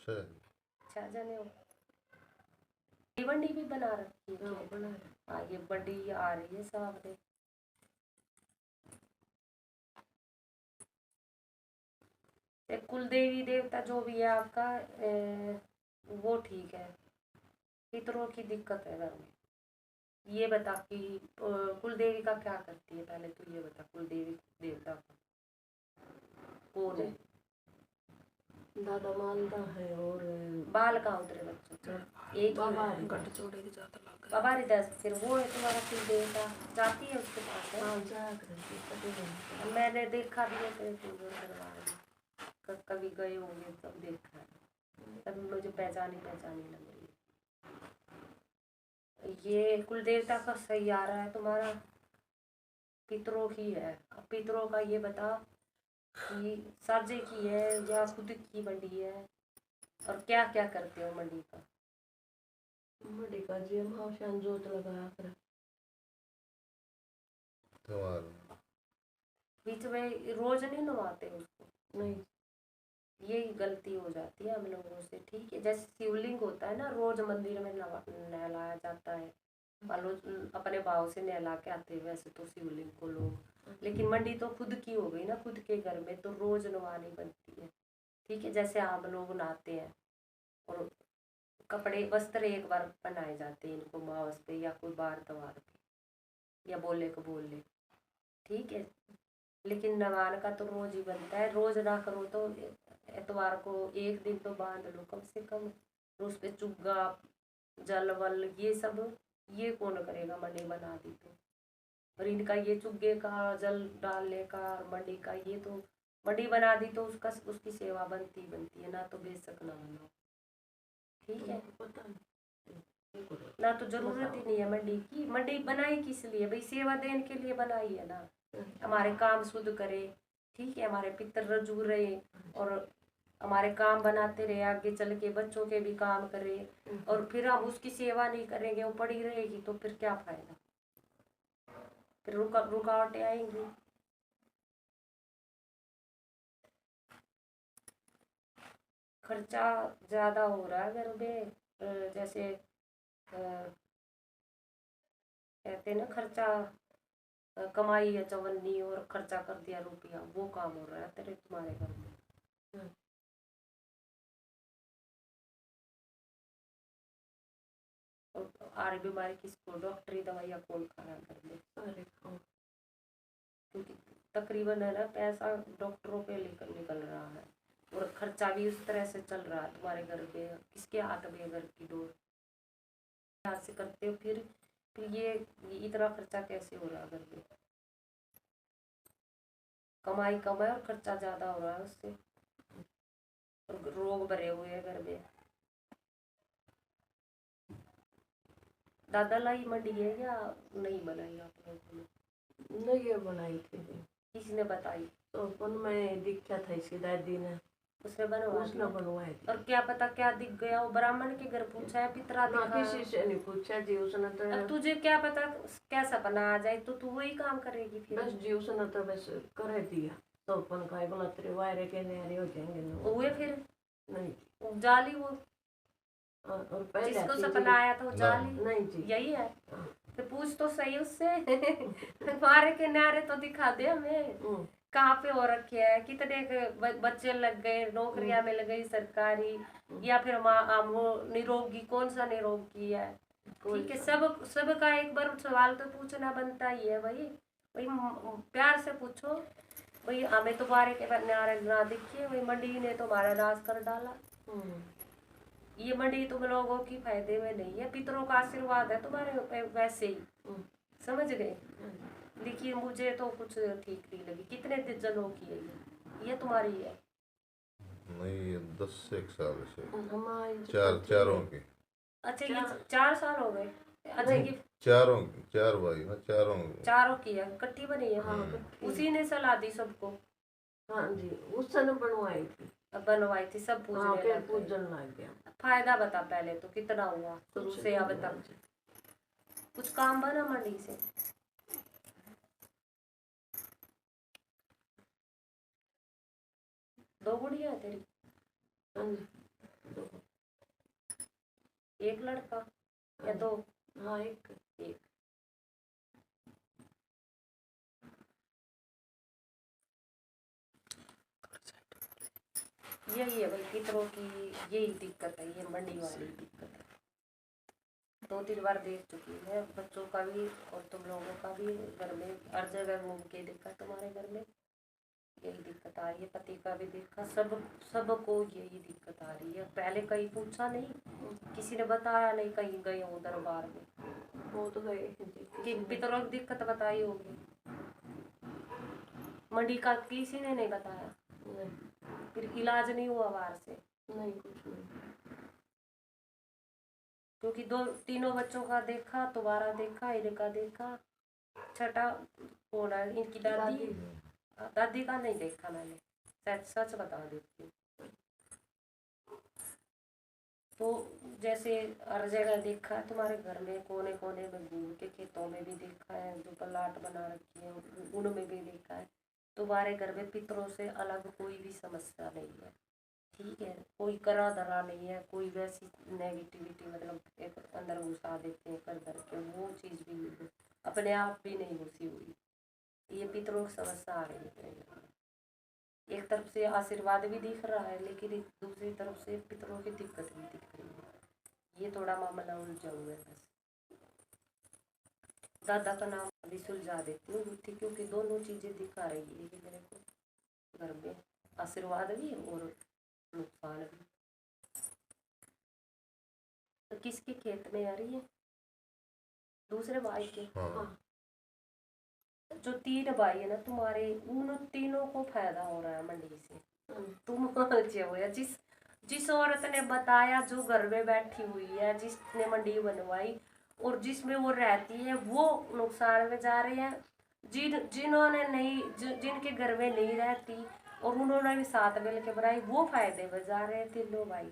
6 जने हो। भिवंडी भी बना रखी है। हाँ ये बड़ी आ रही है सामने। कुलदेवी देवता जो भी है आपका वो ठीक है। पितरों की दिक्कत है घर में। ये बता कि कुलदेवी का क्या करती है, पहले तो ये बता। कुलदेवी देवता का कौन है? दादा मालदा है और बाल कहाँ उतरे बच्चों? एक ही बाबारी दस। फिर वो है तुम्हारा कुल देवता, जाती है उसके पास है? हाँ, मैंने देखा भी है तेरे पूजन करवा। कभी गए होंगे तब देखा है, तब मुझे पहचानी लग रही है। ये कुल देवता का सही आ रहा है तुम्हारा, पितरों की है। अब पितरों का ये बता कि साजे की है या खुद की मंडी है, और क्या क्या करते हो मंडी का? मंडी का जी हम हाउस जोत लगाया कर बीच में रोज नहीं नवाते उसको? नहीं, यही गलती हो जाती है हम लोगों से। ठीक है, जैसे शिवलिंग होता है ना, रोज मंदिर में नहलाया जाता है, अपने भाव से नहला के आते हैं वैसे तो शिवलिंग को लोग। लेकिन मंडी तो खुद की हो गई ना, खुद के घर में तो रोज नवानी बनती है। ठीक है, जैसे आप लोग नहाते हैं और कपड़े वस्त्र एक बार पहनाए जाते हैं इनको मावस पे या कोई बार त्योहार पे या बोले को बोल ले। ठीक है, लेकिन नवान का तो रोज ही बनता है। रोज ना करो तो एतवार को एक दिन तो बांध लो कम से कम। उस पे चुग्गा जल वल ये सब ये कौन करेगा? मंडी बना दी तो। और इनका ये चुग्गे का जल डालने का मंडी का, ये तो मंडी बना दी तो उसकी सेवा बनती है ना, तो बेशक ना बनाओ। ठीक है, ना तो जरूरत ही नहीं है मंडी की। मंडी बनाई किस लिए भाई? सेवा देने के लिए बनाई है ना, हमारे काम शुद्ध करे। ठीक है, हमारे पितर रजू रहे और हमारे काम बनाते रहे, आगे चल के बच्चों के भी काम करे। और फिर हम उसकी सेवा नहीं करेंगे, वो पड़ी रहेगी तो फिर क्या फायदा? फिर रुकावटें आएंगी। खर्चा ज्यादा हो रहा है घर में, जैसे कहते हैं ना, खर्चा कमाई है चवन्नी और खर्चा कर दिया रुपया, वो काम हो रहा है तेरे तुम्हारे घर में। और बीमारी किसको? डॉक्टरी दवाइयाँ कौन खा रहा है घर में? क्योंकि तकरीबन है ना पैसा डॉक्टरों पे निकल रहा है और खर्चा भी उस तरह से चल रहा है तुम्हारे घर पे। किसके हाथ में घर की डोर हाथ से करते हो? फिर ये इतना खर्चा कैसे हो रहा है घर में? कमाई कम है और खर्चा ज्यादा हो रहा है उससे, और रोग भरे हुए हैं घर में। दादा लाई मंडी है या नहीं बनाई आप लोगों ने? नहीं ये बनाई थी। किसने बताई? तो अपन में दिखा था इसी दादी ने, उसने बनवाई थी। और क्या पता क्या दिख गया? वो ब्राह्मण के घर पूछा है, पितरा दिखा? किसी से नहीं पूछा जी उसने तो। अब तुझे क्या पता क्या सपना आ जाए तो तू वही काम करेगी फिर। बस जी उसने तो बस कर दिया तो अपन का बोला तेरे वायरे के नहरे हो जाएंगे हुए फिर नहीं जाली वो। और पहले जिसको सपना आया था वो जाली नहीं जी यही है। तो पूछ तो सही उससे वायरे के नहरे तो दिखा दे हमें, कहाँ पे हो रखे है, कितने बच्चे लग गए, नौकरियां मिल गई सरकारी, या फिर वो निरोगी कौन सा निरोगी है? ठीक है, सब का एक बार सवाल तो पूछना बनता ही है भाई। भाई प्यार से पूछो भाई, हमें तो बारे के नारे ना दिखिए, वही मंडी ने तो हमारा नाश कर डाला। ये मंडी तुम लोगों की फायदे में नहीं है, पितरों का आशीर्वाद है तुम्हारे ऊपर वैसे ही। समझ गए? देखिए मुझे तो कुछ ठीक नहीं लगी। कितने जनों की है ये तुम्हारी है? नहीं 10 एक साल से चारों की। अच्छा ये 4 साल हो गए? अच्छा ये चार भाई ना, चारों की है, इकट्ठी बनी है? हाँ, उसी ने सलाह दी सबको? हाँ जी उसने बनवाई थी। बनवाई थी, सब पूजन लग गया। फायदा बता पहले तो, कितना हुआ शुरू से अब तक? कुछ काम बना मंडी से? दो गुड़िया है तेरी? हाँ जी एक लड़का या दो? हाँ एक। एक। यही है भाई पितरों की, यही दिक्कत है, ये मंडी वाली दिक्कत है। 2-3 बार देख चुकी है बच्चों का भी और तुम लोगों का भी घर में, हर जगह घूम के देखा तुम्हारे घर में यही दिक्कत आ रही है। पति का भी देखा, सबको यही दिक्कत आ रही है। पहले कहीं पूछा नहीं, किसी ने बताया नहीं, कहीं गए हो दरबार में वो तो गए कि पितरों की दिक्कत बताई होगी, मंडी का किसी ने नहीं बताया। नहीं, फिर इलाज नहीं हुआ बाहर से, नहीं कुछ नहीं। क्योंकि 2-3 बच्चों का देखा, तुम्हारा देखा, इनका देखा, छठा कौन है इनकी दादी, दादी का नहीं देखा मैंने, सच बता देती हूँ। तो जैसे हर जगह देखा है तुम्हारे घर में, कोने कोने में घूम के, खेतों में भी देखा है, जो प्लाट बना रखी है उनमें भी देखा है। तुम्हारे घर में पितरों से अलग कोई भी समस्या नहीं है, ठीक है। कोई करा धरा नहीं है, कोई वैसी नेगेटिविटी मतलब एक अंदर घुसा देते हैं कर धर के, वो चीज़ भी नहीं, अपने आप भी नहीं घुसी हुई। ये पितरों की समस्या आ रही है। एक तरफ से आशीर्वाद भी दिख रहा है, लेकिन दूसरी तरफ से पितरों की दिक्कत भी दिख रही है। ये थोड़ा मामला उलझा हुआ है बस। दादा का नाम अभी सुलझा देती हूँ ठीक, क्योंकि दोनों चीजें दिखा रही है कि मेरे को घर में, आशीर्वाद भी और नुकसान भी। तो किसके खेत में आ रही है? दूसरे भाई के। हाँ। जो 3 भाई है ना तुम्हारे, उन तीनों को फायदा हो रहा है मंडी से। तुम अच्छे हो या जिस औरत ने बताया, जो घर में बैठी हुई है, जिसने मंडी बनवाई और जिसमें वो रहती है, वो नुकसान में जा रहे हैं। जिन्होंने नहीं, जिनके घर में नहीं रहती और उन्होंने भी साथ मिल के बनाई, वो फायदे में जा रहे हैं। तीनों भाई,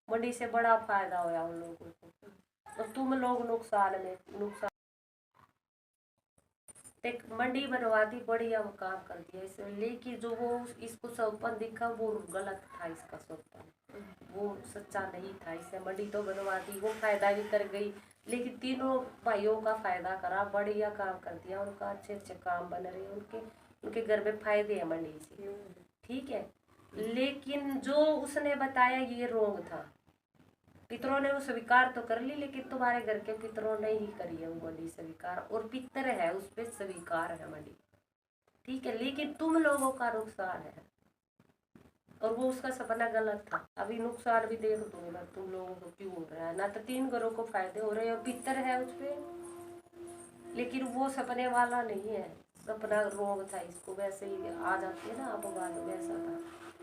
मंडी से बड़ा फायदा होया उन लोगों को, और तुम लोग नुकसान में। एक मंडी बनवा दी, बढ़िया वो काम कर दिया इसे, लेकिन जो वो इसको सौंपन दिखा वो गलत था, इसका सौंपन वो सच्चा नहीं था। इसे मंडी तो बनवा दी, वो फायदा भी कर गई, लेकिन तीनों भाइयों का फायदा करा, बढ़िया काम कर दिया उनका, अच्छे अच्छे काम बन रहे हैं उनके घर में फायदे हैं मंडी से, ठीक है। लेकिन जो उसने बताया ये रोंग था। पितरों ने वो स्वीकार तो कर ली, लेकिन तुम्हारे घर के पितरों ने ही करी है वो मंडी स्वीकार, और पितर है उस पर स्वीकार है मंडी, ठीक है। लेकिन तुम लोगों का नुकसान है, और वो उसका सपना गलत था। अभी नुकसान भी देख दो ना तुम लोगों को क्यों हो रहा है, ना तो 3 घरों को फायदे हो रहे हैं, और पितर है उस पर, लेकिन वो सपने वाला नहीं है, सपना रोग था। इसको वैसे ही आ जाती है ना अपवाद में, ऐसा था,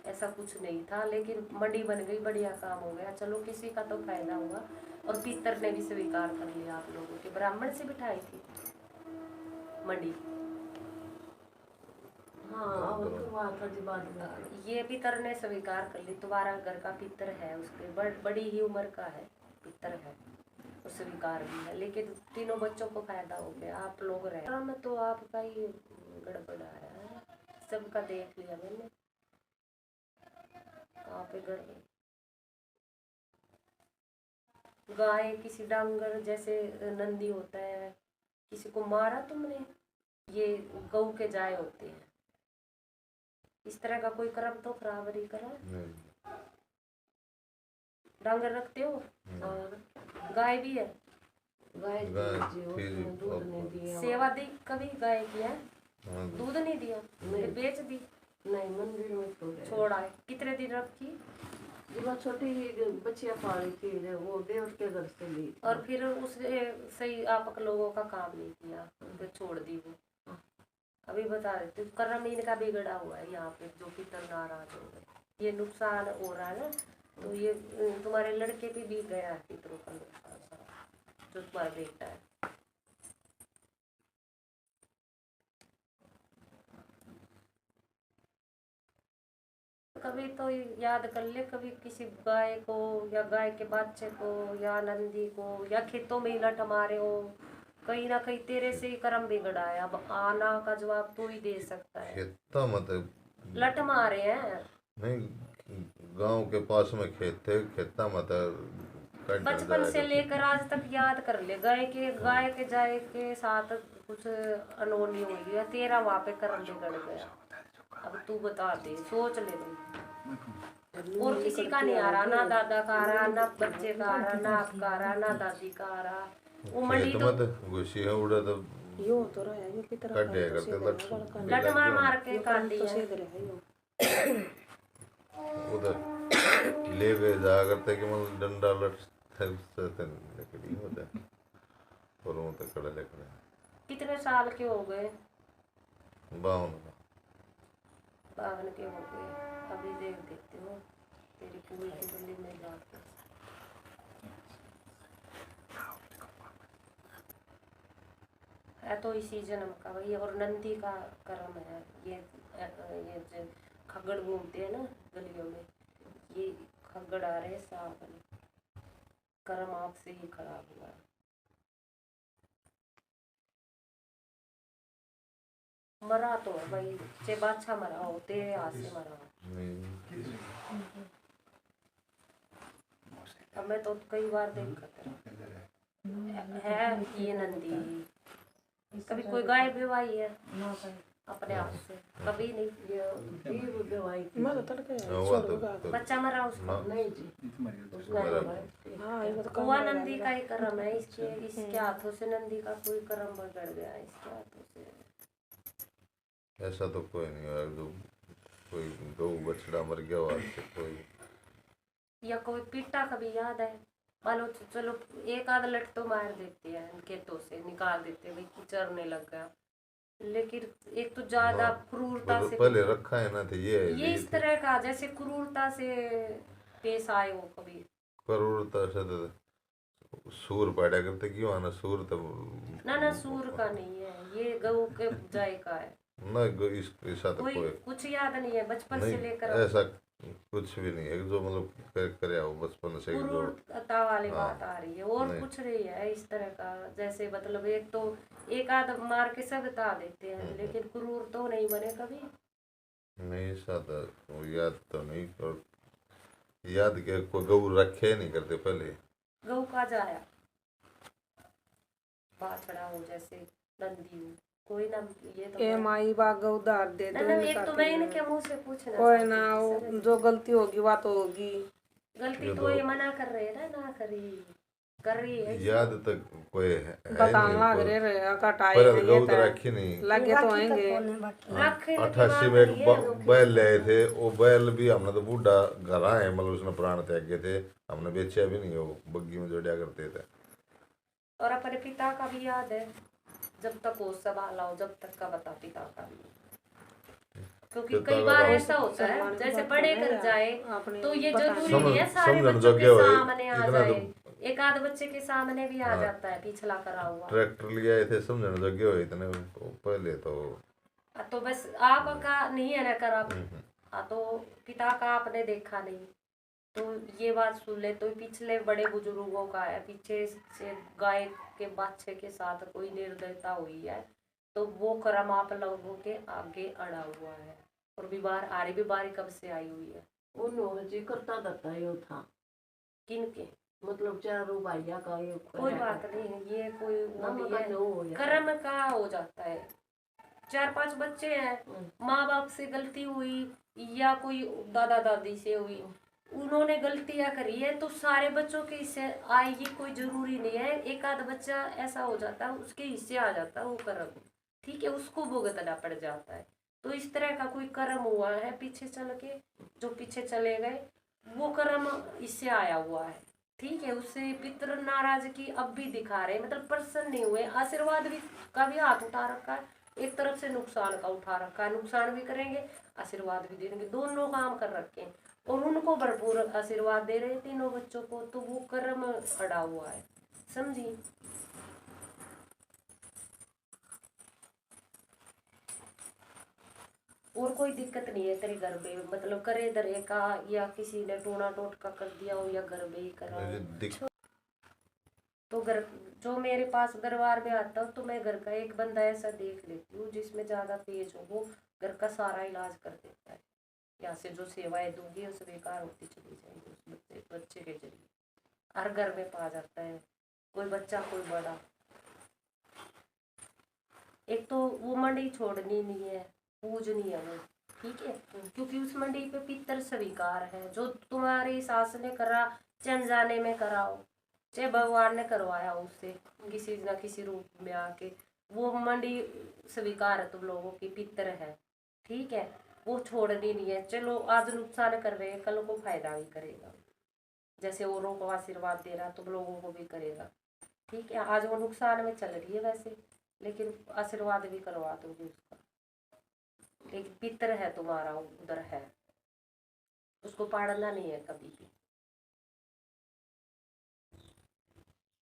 ऐसा कुछ नहीं था। लेकिन मंडी बन गई, बढ़िया काम हो गया, चलो किसी का तो फायदा हुआ, और पितर ने भी स्वीकार कर लिया आप लोगों के। ब्राह्मण से बिठाई थी मंडी, हाँ करवा जी बाद में। ये पितर ने स्वीकार कर ली, तुम्हारा घर का पितर है, उसके बड़ी ही उम्र का है, पितर है, और स्वीकार भी है। लेकिन तीनों बच्चों को फायदा हो गया, आप लोग रहे में तो आपका ही गड़बड़ आया है। सबका देख लिया मैंने, आप घर गाय, किसी डांगर जैसे नंदी होता है, किसी को मारा तुमने, ये गऊ के जाए होते हैं, इस तरह का कोई कर्म तो खराब नहीं करा। डांगर रखते हो? और गाय भी है? गाय दूध नहीं दिया, सेवा दी कभी गाय की है? दूध नहीं दिया, बेच दी? नहीं, मंदिर में छोड़ा है। कितने दिन रखी? जब छोटी बच्चियां पाली थी, वो देव के घर से ली, और फिर उसने सही आप लोगों का काम नहीं किया, फिर छोड़ दी वो। अभी बता देते, कर्म इनका बिगड़ा हुआ है यहाँ पे, जो पितर नाराज हो गए, ये नुकसान हो रहा है ना। तो ये तुम्हारे लड़के पे भी गया है पितरों का नुकसान, जो तुम्हारा बेटा है। कभी तो याद कर ले, कभी किसी गाय को या गाय के बच्चे को या नंदी को या खेतों में ही लट मारे हो, कहीं ना कहीं तेरे से ही कर्म बिगड़ा है। अब आना का जवाब तू ही दे सकता है। खेता मतलब लट मारे हैं? नहीं, गांव के पास में खेत थे, खेता मतलब बचपन से लेकर आज तक याद कर ले, गाय के जाए के साथ कुछ अनहोनी हुई है, तेरा वहां पे कर्म बिगड़ गया। अब तू बता दे, सोच ले भाई। और किसी का नहीं आ रहा, ना दादा का आ रहा, ना बच्चे का आ रहा, ना आपका आ रहा, ना दादी का आ रहा। वो मंडी तो घुसी है उड़ा तो यो तो रहा है, ये की तरह काट दिया करते लट मार मार के काट तो दिया। सीध रहा है यो। उधर ले गए जा करते कि मतलब डंडा लट से निकली होता और वो तो कड़े लेकर कितने साल के हो गए? 52 52 के हो गए। अभी देख देते हो तेरी पूरी की गली में बात है तो इसी जन्म का भाई। और नंदी का कर्म है ये जो खगड़ घूमते हैं ना गलियों में, ये खगड़ आ रहे साहब कर्म आपसे ही खराब हुआ है। मरा तो है भाई, चाहे बादशाह मरा हो, तेरे हाथ से मरा हो। अब मैं तो कई बार देख कर है ये नंदी। कभी कोई गाय भिवाई है अपने आप से? कभी नहीं। मैं तो तड़के बच्चा मरा उसका? नहीं जी, हाँ ये तो हुआ नंदी का ही कर्म है। इसके हाथों से नंदी का कोई कर्म बिगड़ गया इसके हाथों से। ऐसा तो कोई नहीं है जो कोई गऊ बछड़ा मर गया हो से कोई या कोई पीटा कभी याद है? मानो चलो एक आध लट तो मार देते हैं, खेतों से निकाल देते हैं भाई कि चरने लग गया, लेकिन एक तो ज्यादा क्रूरता से पहले रखा है ना, तो ये इस तरह का जैसे क्रूरता से पेश आए हो कभी? क्रूरता से तो सूर पैदा करते क्यों आना, सूर तो ना सूर का नहीं है, ये गऊ के जाय का है ना, इसका तो कोई कोई कुछ याद नहीं है बचपन से नहीं, लेकर? ऐसा कुछ भी नहीं है जो मतलब करे हो बचपन से जो क्रूरता वाली बात आ रही है और नहीं। कुछ नहीं है इस तरह का। जैसे मतलब एक तो एक आध मार के सब बता देते हैं, लेकिन क्रूर तो नहीं बने कभी। नहीं सादा याद तो नहीं, और याद के कोई गऊ रखे नहीं करते पहले। गऊ का जाया बाछड़ा हो जैसे नंदी हो कोई ना, ये तो ए माई बाग उधार दे ना दो ना, एक तो मैं इनके मुंह से पूछना कोई चाहती ना थी, वो समझ जो गलती होगी वो तो होगी। गलती तो ये मना कर रहे हैं ना करी कर रही है। याद तक कोई है बताने लग रहे कटाई पहले है गऊ ये तो रखी नहीं। लगे तो होंगे। रखे 88 में एक बैल लाए थे, वो बैल भी हमने तो बूढ़ा घर आए मतलब उसने प्राण त्याग गए थे, हमने बेचा भी नहीं, वो बग्गी में जोड़िया करते थे। और अपने पिता का भी याद है, जब तक वो संभाला हो, जब तक का बता पिता का भी, क्योंकि पिता कई का बार तो- ऐसा होता है जैसे बड़े कर जाए तो ये जरूरी समझ- नहीं है सारे समझन बच्चों के जोग्य होए, सामने आ इतना जाए, तो- एक आध बच्चे के सामने भी आ जाता है पिछला करा हुआ। ट्रैक्टर लिए आए थे समझने जोगे हुए इतने पहले तो तो बस आपका नहीं है ना करा, तो पिता का आपने देखा नहीं, तो ये बात सुन ले तो पिछले बड़े बुजुर्गों का है, पीछे से गाय के बच्चे के साथ कोई निर्दयता हुई है तो वो कर्म आप लोगों के आगे अड़ा हुआ है। और बीमारी कब से आई हुई है? उन्होंने जी करता था यो था किन के? मतलब चारों भाइया का ये कोई बात नहीं है, ये कोई वो नम नहीं का है, जो हो गया। कर्म का हो जाता है। 4-5 बच्चे हैं, माँ बाप से गलती हुई या कोई दादा दादी से हुई, उन्होंने गलतियां करी है तो सारे बच्चों के हिस्से आएगी कोई जरूरी नहीं है। एक आध बच्चा ऐसा हो जाता है उसके हिस्से आ जाता है वो कर्म, ठीक है, उसको भुगतना पड़ जाता है। तो इस तरह का कोई कर्म हुआ है पीछे चल के, जो पीछे चले गए वो कर्म इससे आया हुआ है, ठीक है। उससे पितृ नाराजगी अब भी दिखा रहे, मतलब प्रसन्न नहीं हुए। आशीर्वाद भी का भी हाथ उठा रखा है, एक तरफ से नुकसान का उठा रखा है, नुकसान भी करेंगे आशीर्वाद भी देंगे, दोनों काम कर रखे हैं और उनको भरपूर आशीर्वाद दे रहे तीनों बच्चों को, तो वो कर्म अड़ा हुआ है, समझी। और कोई दिक्कत नहीं है तेरे घर में, मतलब करे धरे का या किसी ने टोना टोटका कर दिया हो या घर में ही करा हो। तो घर जो मेरे पास दरबार में आता हूँ तो मैं घर का एक बंदा ऐसा देख लेती हूँ जिसमें ज्यादा तेज हो, वो घर का सारा इलाज कर देता है। यहाँ से जो सेवाएं दूंगी उस बेकार होती चली जाएगी उस बच्चे के जरिए। हर घर में पा जाता है, कोई बच्चा कोई बड़ा। एक तो वो मंडी छोड़नी नहीं है, पूजनी है वो, ठीक है, क्योंकि उस मंडी पे पितर स्वीकार है। जो तुम्हारी सास ने करा, चंद जाने में कराओ, चाहे भगवान ने करवाया उससे किसी न किसी रूप में आके, वो मंडी स्वीकार है तुम लोगों की, पितर है, ठीक है, वो छोड़नी नहीं है। चलो आज नुकसान कर रहे हैं, कल को फायदा भी करेगा, जैसे औरों को आशीर्वाद दे रहा तुम लोगों को भी करेगा, ठीक है। आज वो नुकसान में चल रही है वैसे, लेकिन आशीर्वाद भी करवा दोगे उसका। लेकिन पितर है तुम्हारा, उधर है, उसको पाड़ना नहीं है कभी भी।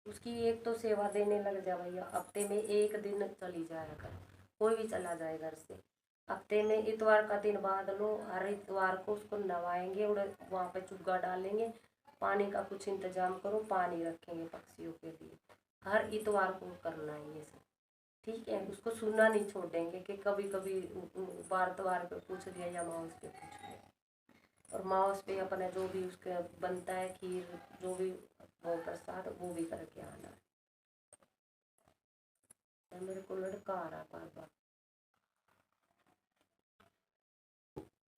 उसकी एक तो सेवा देने लग जा भैया, हफ्ते में एक दिन चली जाया कर, कोई भी चला जाए घर से, हफ्ते में इतवार का दिन बाद लो, हर इतवार को उसको नवाएंगे और वहाँ पे चुग्गा डालेंगे, पानी का कुछ इंतजाम करो, पानी रखेंगे पक्षियों के लिए, हर इतवार को करना है ये सब, ठीक है। उसको सुनना नहीं छोड़ेंगे कि कभी कभी बार त्वार पे पूछ लिया या माउस पे पूछ लिया, और माउस पे अपने जो भी उसके बनता है खीर, जो भी वो प्रसाद, वो भी करके आना है। मेरे को लड़का आ रहा बार बार,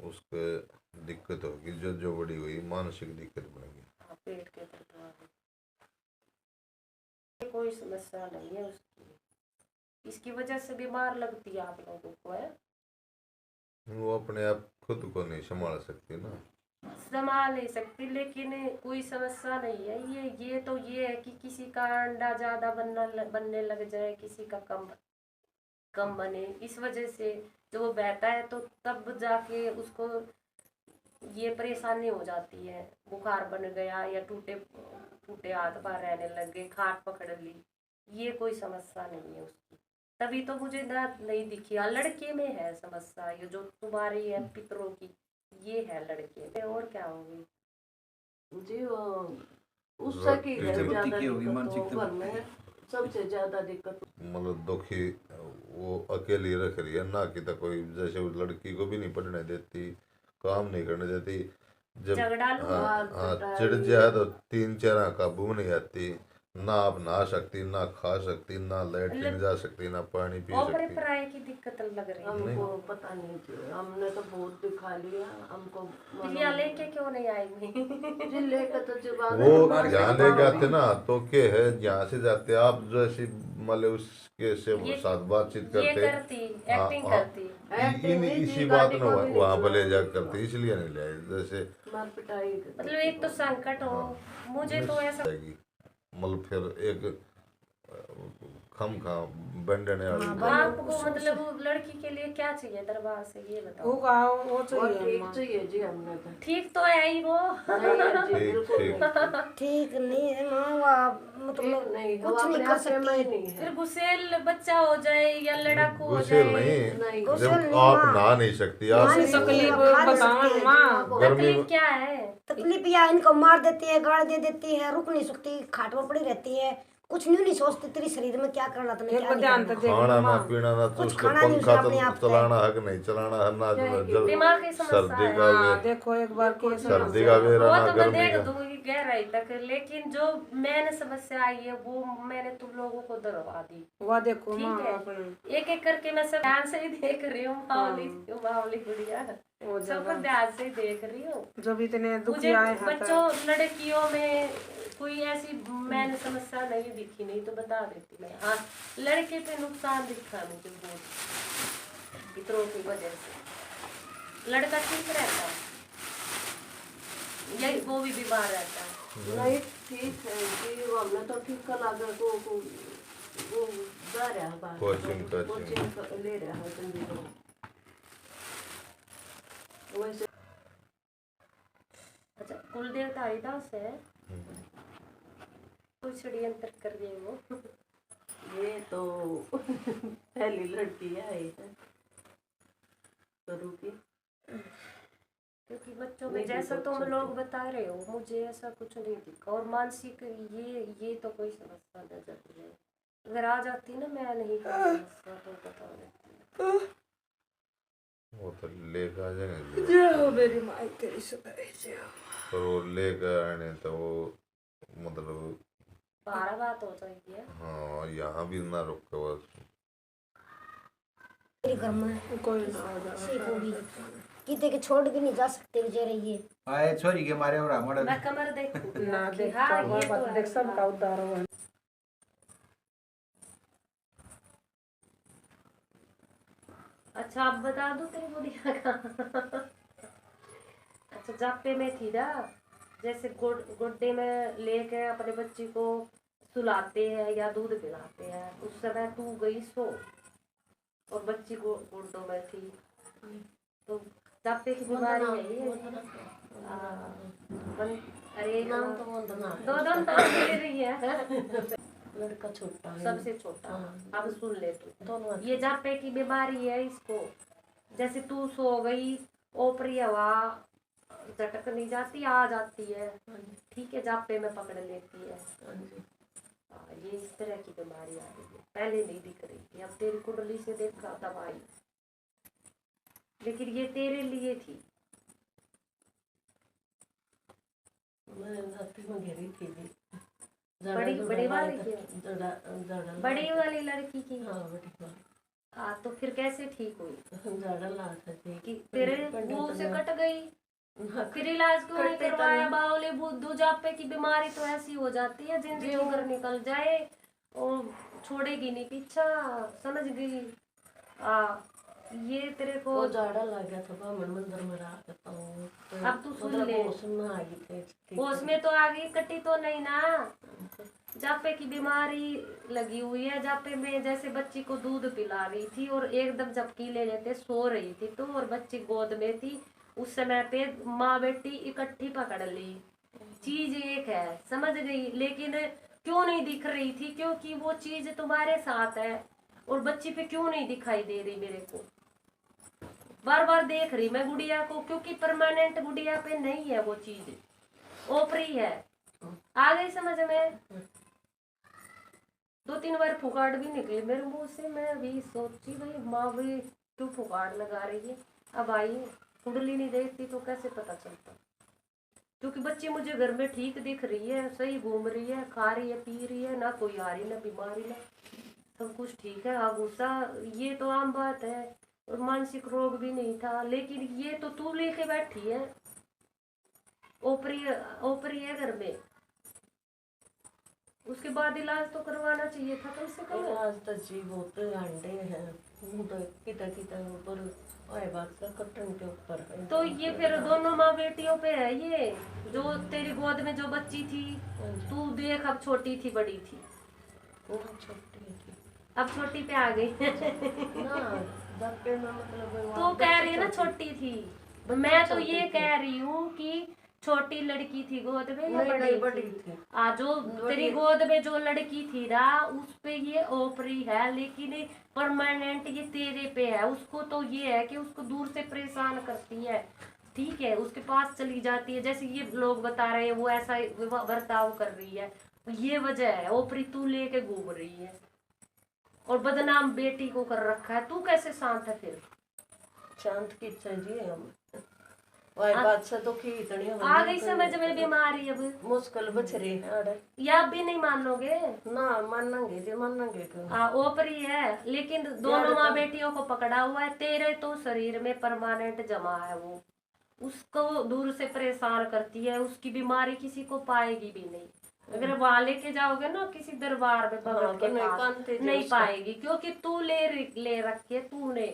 उसके दिक्कत होगी, जो जो बड़ी हुई मानसिक दिक्कत बनेगी। हाँ, पेट के दर्द वाली कोई समस्या नहीं है उसकी, इसकी वजह से बीमार लगती है आप लोगों को, है वो अपने आप खुद को नहीं संभाल सकती ना, संभाल नहीं सकती, लेकिन कोई समस्या नहीं है। ये तो ये है कि किसी का अंडा ज्यादा बनने लग जाए, किसी का कम कम बने, इस वजह से जब वो बहता है तो तब जाके उसको ये परेशानी हो जाती है, बुखार बन गया या टूटे टूटे हाथ पैर रहने लग गए, खाट पकड़ ली, ये कोई समस्या नहीं है उसकी। तभी तो मुझे ना नहीं दिखी, लड़के में है समस्या, ये जो तुम्हारी है पितरों की, ये है लड़के में, और क्या होगी जी। वो उससे की है जब ज्यादा की होगी दिक्कत, मानसिक तो घर में सबसे ज्यादा दिक्कत। मतलब दुखी वो अकेली रख रही है ना, कि तो कोई जैसे उस लड़की को भी नहीं पढ़ने देती, काम नहीं करने देती, जब झगड़ा लो, हाँ चिढ़ जाए तो 3 4 काबू में नहीं आती, ना आप नहा सकती, ना खा सकती, ना लैट्रिन जा सकती, ना पानी पी और सकती। पराये की दिक्कत लग रही है। हमको पता नहीं जी, हमने तो बहुत दिखा लिया, हमको पिलिया लेके क्यों नहीं आई मैं जी लेकर तो जब वो यहाँ लेके आते ना तो के है, यहाँ से जाते आप जो ऐसी मतलब उसके से साथ बातचीत ये करते, करती हाँ, एक्टिंग हाँ, करती, इसी बात में वहाँ पर ले जा करते, इसलिए नहीं ले आए। जैसे मार पिटाई मतलब एक तो संकट हो, मुझे तो ऐसा जाएगी, मतलब फिर एक खम खा बंडने वाली आपको मतलब वो लड़की के लिए क्या चाहिए दरबार से, ये वो बताओ। का वो और चाहिए ठीक अम्मा। चाहिए जी, हमने तो ठीक तो है ही वो, नहीं है जी, ठीक बिल्कुल ठीक नहीं। ठीक नहीं है माँ, वो ठीक मतलब नहीं, कुछ हम नहीं अपने कर आप में सकती। नहीं है। फिर गुस्सेल बच्चा हो जाए या लड़ाकू हो गुस्सेल जाए, नहीं, नहीं। जब आप नहा नहीं सकती, आप नहा नहीं तकलीफ खा नहीं बताओ सकती है, अम्मा। गर्मी तकलीफ में क्या है, तकलीफ या इनको मार देती है, गाड़ दे देती है, रुक नहीं सकती, खाट में पड़ी रहती है, कुछ नहीं सोचती तेरे शरीर में क्या करना तुम्हें, फिर क्या को ध्यान नहीं तो करना। दे खाना ना अम्मा। पीना ना, तो कुछ उसको खाना नहीं, पंखा उसने अपने आप चलाना है कि नहीं चलाना है ना, जब दिमाग की समस्या सर्दी है। का हाँ वे- देखो एक बार की सर्दी का वेरा वो ना तो मैं गर्मी देख का, दूंगी गहराई तक, लेकिन जो मैंने समस्या आई है वो मैंने तुम लोगों को दरवा दी, वह देखो ठीक माँ है। अपने एक एक करके मैं सब ध्यान से ही देख रही हूँ, मावली गुड़िया वो सबको जगह ध्यान से ही देख रही हूँ। जब इतने दुखी मुझे आए हैं बच्चों लड़कियों में कोई ऐसी मैंने समस्या नहीं दिखी, नहीं तो बता देती मैं। हाँ, लड़के पे नुकसान दिखा मुझे बहुत, पितरों की वजह से। लड़का ठीक रहता है, यही वो भी बीमार रहता है। नहीं ठीक है जी, वो हमने तो ठीक कर लागे को वो जा रहा है बाहर, कोचिंग कोचिंग ले रहा है चंडीगढ़ वैसे। अच्छा, कुल देवता हरिदास है, कोई षड्यंत्र कर रही है वो ये तो पहली लड़की है ये करू की, क्योंकि बच्चों में नहीं जैसा दिखा तुम सकते। लोग बता रहे हो मुझे ऐसा कुछ नहीं दिखा, और मानसिक ये तो कोई समस्या नजर नहीं है। अगर आ जाती ना मैं नहीं कोई समस्या तो बता देती। वो तो लेकर आ जाएंगे, जय हो मेरी माँ तेरी सुधाई जय हो। पर वो लेकर आने तो वो मतलब बारह बात हो जाएगी है। हाँ यहाँ भी ना रोके वो। मेरे घर में कोई ना हो से जाए। को भी किते के छोड़ भी नहीं जा सकते बेचारे ये। आए छोरी के मारे और हमारा मैं कमर देखूं ना कि देख हाँ तो ये तो देख है सबका उद्धार हो। अच्छा अब बता दो तेरी गुड़िया का। अच्छा जापे में थी ना, जैसे गुड्डे में लेके अपने बच्ची को सुलाते हैं या दूध पिलाते हैं, उस समय तू गई सो और बच्ची को गुड्डों में थी, तो जापे की बीमारी है ये। अरे नाम तो वंदना है। दो दो नाम ले रही है। लड़का छोटा है। सबसे छोटा। हाँ। अब सुन ले तू, दोनों ये जापे की बीमारी है इसको। जैसे तू सो गई, ऊपरी हवा झटक नहीं जाती, आ जाती है, ठीक है, जापे में पकड़ लेती है। ये इस तरह की बीमारी आ रही है, पहले नहीं दिख रही थी, अब तेरी कुंडली से देखा दवाई, लेकिन ये तेरे लिए थी। मैं राती में घेरी थी भी। बड़ी बड़ी वाली की, झाड़ा बड़ी वाली लड़की की। हाँ बड़ी वाली। हाँ तो फिर कैसे ठीक हुई? झाड़ा ला थी कि तेरे मुंह से कट गई, फिर इलाज क्यों नहीं करवाया? बावले बुद्धू जापे की बीमारी तो ऐसी हो जाती है, जिंदगी अगर निकल जाए और छोड़ेगी नहीं पीछा, समझ गई? ये तेरे को वो झाड़ा लग गया था बामन मंदिर में रात को। तो अब तू सुन ले, उसमें आ गई थी। उसमें तो आगे कटी तो नहीं ना, जापे की बीमारी लगी हुई है। जापे में जैसे बच्ची को दूध पिला रही थी और एकदम झपकी ले लेते, सो रही थी तो, और बच्ची गोद में थी, उस समय पे माँ बेटी इकट्ठी पकड़ ली, चीज एक है, समझ गई? लेकिन क्यों नहीं दिख रही थी? क्योंकि वो चीज तुम्हारे साथ है और बच्ची पे क्यों नहीं दिखाई दे रही मेरे को? बार बार देख रही मैं गुड़िया को, क्योंकि परमानेंट गुड़िया पे नहीं है वो चीज, ओपरी है। आ गई समझ में? 2-3 बार फुकाड़ भी निकली मेरे मुंह से, मैं अभी सोची भाई माँ भी क्यों फुकाड़ लगा रही है। अब आई कुंडली नहीं देखती तो कैसे पता चलता, क्योंकि बच्ची मुझे घर में ठीक दिख रही है, सही घूम रही है, खा रही है, पी रही है, ना कोई आ रही ना बीमारी, ना सब कुछ ठीक है। हाँ गुस्सा ये तो आम बात है, और मानसिक रोग भी नहीं था, लेकिन ये तो तू लेके बैठी है, ओपरी है घर में। उसके बाद इलाज तो करवाना चाहिए था कम से कम। इलाज तो जी बहुत अंडे हैं, तो किता किता ऊपर आए बात का कटन के ऊपर है। तो ये फिर दोनों माँ बेटियों पे है ये, जो तेरी गोद में जो बच्ची थी, तू देख अब छोटी थी बड़ी थी, वो छोटी थी अब छोटी पे आ गई। ना, दबे में मतलब तू कह रही है ना छोटी थी, मैं तो ये कह रही हूँ कि छोटी लड़की थी गोद में या बड़ी थी? जो तेरी गोद में जो लड़की थी ना, उस पे ये ओपरी है, लेकिन परमानेंट ये तेरे पे है। उसको तो ये है कि उसको दूर से परेशान करती है, ठीक है, उसके पास चली जाती है, जैसे ये लोग बता रहे हैं वो ऐसा बर्ताव कर रही है, ये वजह है। ओपरी तू लेके घूम रही है और बदनाम बेटी को कर रखा है, तू कैसे शांत है फिर? शांत की चाहिए हम वही बात से तो की इतनी आ गई समझ में बीमारी अब? मुश्किल बच रही है या भी नहीं मानोगे ना, मानेंगे जी मानेंगे क्यों? ओपरी है, लेकिन दोनों माँ बेटियों को पकड़ा हुआ है। तेरे तो शरीर में परमानेंट जमा है, वो उसको दूर से परेशान करती है, उसकी बीमारी किसी को पाएगी भी नहीं। अगर वहां लेके जाओगे ना किसी दरबार में भगत के पास, नहीं पाएगी, क्योंकि तू ले रखी है तूने,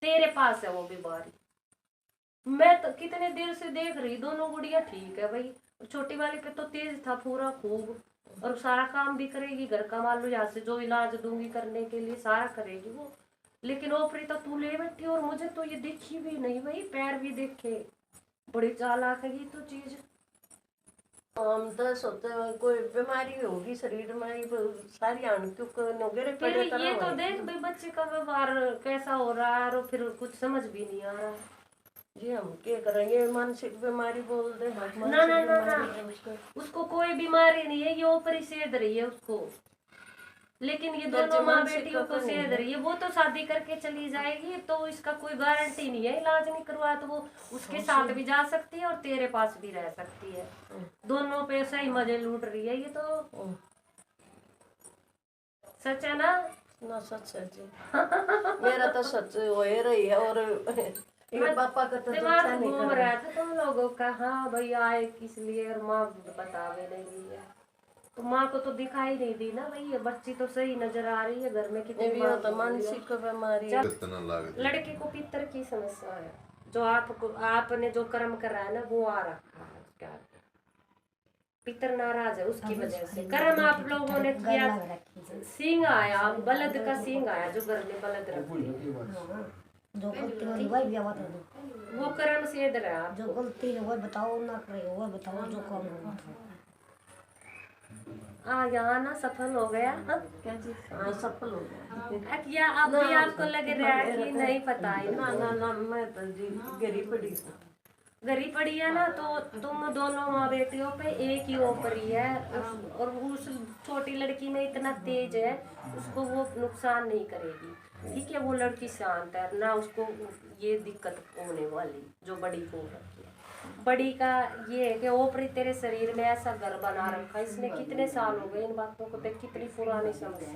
तेरे पास है वो बीमारी। मैं तो कितने देर से देख रही, दोनों गुड़िया ठीक है भाई, छोटी वाली पे तो तेज था पूरा खूब, और सारा काम भी करेगी, घर का मान लो यहाँ से जो इलाज दूंगी करने के लिए सारा करेगी वो, लेकिन ओपरी तो तू ले बैठी, और मुझे तो ये दिखी भी नहीं भाई, पैर भी देखे, बड़ी चालाक है ये तो चीज। हम तो सोते कोई बीमारी होगी शरीर में, सारी फिर ये तो देख भाई बच्चे का व्यवहार कैसा हो रहा है, और फिर कुछ समझ भी नहीं आ रहा जी। हम क्या करेंगे, मानसिक बीमारी बोल दे। ना ना ना ना, उसको कोई बीमारी नहीं है, ये ऊपरी सेध रही है उसको, लेकिन ये दोनों माँ बेटियों को सेध रही है। वो तो शादी करके चली जाएगी, तो इसका कोई गारंटी नहीं है, इलाज नहीं करवाया तो वो उसके साथ भी जा सकती है और तेरे पास भी रह सकती है, दोनों पे सही मजे लूट रही है ये तो। सच है ना? ना सच है जी। मेरा तो सच हो ही रही है। और ये पापा का तो दिमाग अच्छा नहीं घूम कर रहा था तुम लोगों का, हाँ भाई आए किस लिए, और माँ बतावे नहीं रही है। तो माँ को तो दिखाई नहीं दी ना भाई, ये बच्ची तो सही नजर आ रही है घर में कितनी भी हो तो मानसिक बीमारी है। कितना लागत लड़के को पितर की समस्या है, जो आपको आपने जो कर्म करा है ना वो आ रखा है उसके आगे। पितर नाराज है उसकी वजह से, कर्म आप लोगों ने किया। सिंह आया, बलद का सिंह आया, जो घर में बलद रखते हैं, जो गलती हो रही वही भी आवाज दो, वो कर्म सेध रहा है जो आपको। गलती है वही बताओ, ना करे वही बताओ, जो काम हो यहाँ ना सफल हो गया। क्या चीज? हाँ सफल हो गया। या अब भी आपको लग रहा है कि नहीं पता है? ना ना ना, मैं तो जी गिरी पड़ी थी। गरी पड़ी है ना, तो तुम दोनों माँ बेटियों पे एक ही ओपरी है, और उस छोटी लड़की में इतना तेज है, उसको वो नुकसान नहीं करेगी। ठीक है, वो लड़की शांत है ना, उसको ये दिक्कत होने वाली जो बड़ी को रखी है। बड़ी का ये है कि ओपरी तेरे शरीर में ऐसा घर बना रखा है, इसने कितने साल हो गए इन बातों को देख, कितनी पुरानी समस्या,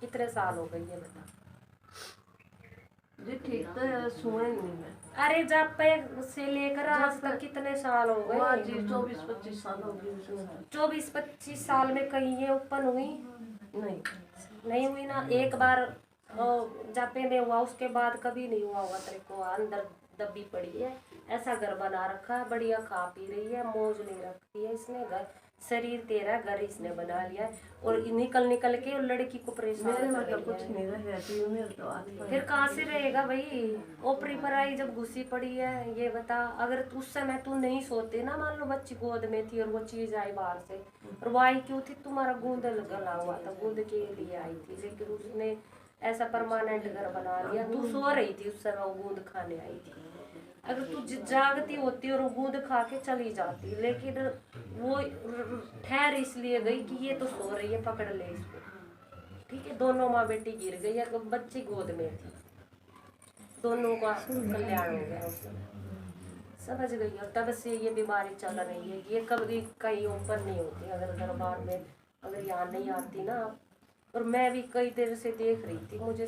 कितने साल हो गए ये बता। जी ठीक तो है, सुने नहीं मैं। अरे जब पे से लेकर आज तक कितने साल हो वाह गए? जी 24-25 साल हो गए उसमें। 24-25 साल में कहीं ये ओपन हुई नहीं नहीं हुई ना एक बार। जापे में हुआ, उसके बाद कभी नहीं हुआ होगा तेरे को। अंदर दबी पड़ी है, ऐसा घर बना रखा है, बढ़िया खा पी रही है, मौज नहीं रखती है इसने। घर शरीर तेरा, घर इसने बना लिया है, और निकल निकल के लड़की को परेशान मेरे में कर तो रही कुछ है। नहीं रह गया जी, मेरे तो हाथ पर। फिर कहाँ से रहेगा भाई? ओपरी पर आई जब घुसी पड़ी है, ये बता। अगर उस समय तू नहीं सोते ना, मान लो बच्ची गोद में थी और वो चीज आई बाहर से, और वो आई क्यों थी? तुम्हारा गूंद गला हुआ था, गूंद के लिए आई थी, लेकिन उसने ऐसा परमानेंट घर बना लिया। तू सो रही थी उस समय, वो गूंद खाने आई थी। अगर तू जागती होती और वो गूंद खा के चली जाती, लेकिन वो ठहर इसलिए गई कि ये तो सो रही है, पकड़ ले इसको। ठीक है, दोनों माँ बेटी गिर गई है, तो बच्ची गोद में थी, दोनों का कल्याण हो गया उस समय, समझ गई। और तब से ये बीमारी चल रही है, ये कभी कहीं ओपन नहीं होती अगर दरबार में, अगर यहाँ नहीं आती ना। और मैं भी कई देर से देख रही थी, मुझे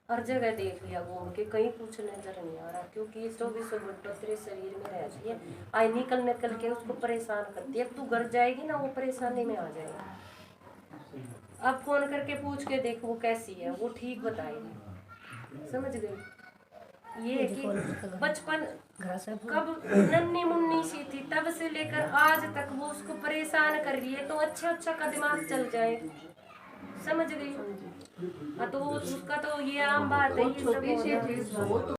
हर जगह देख लिया घूम के, कहीं कुछ नजर नहीं आ रहा, क्योंकि 24 घंटों तेरे शरीर में रहती है, आई निकल निकल के उसको परेशान करती है। तू घर जाएगी ना, वो परेशानी में आ जाएगा। अब फोन करके पूछ के देख वो कैसी है, वो ठीक बताएगी, समझ गई। ये है कि बचपन कब नन्ही मुन्नी सी थी, तब से लेकर आज तक वो उसको परेशान कर रही है, तो अच्छा का दिमाग चल जाए, समझ गई। हाँ, तो उसका तो ये आम बात है, ये सब छोटी हो सी रहा है। चीज